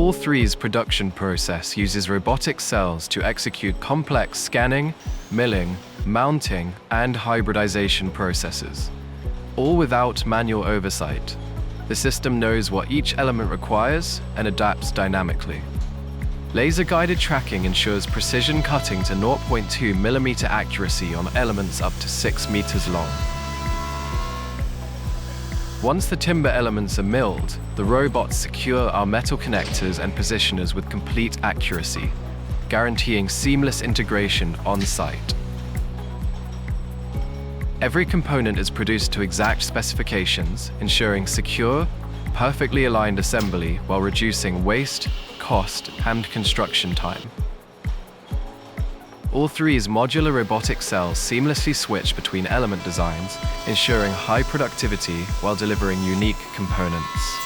All3's production process uses robotic cells to execute complex scanning, milling, mounting, and hybridization processes, all without manual oversight. The system knows what each element requires and adapts dynamically. Laser-guided tracking ensures precision cutting to 0.2 mm accuracy on elements up to 6 meters long. Once the timber elements are milled, the robots secure our metal connectors and positioners with complete accuracy, guaranteeing seamless integration on-site. Every component is produced to exact specifications, ensuring secure, perfectly aligned assembly while reducing waste, cost, and construction time. All3's modular robotic cells seamlessly switch between element designs, ensuring high productivity while delivering unique components.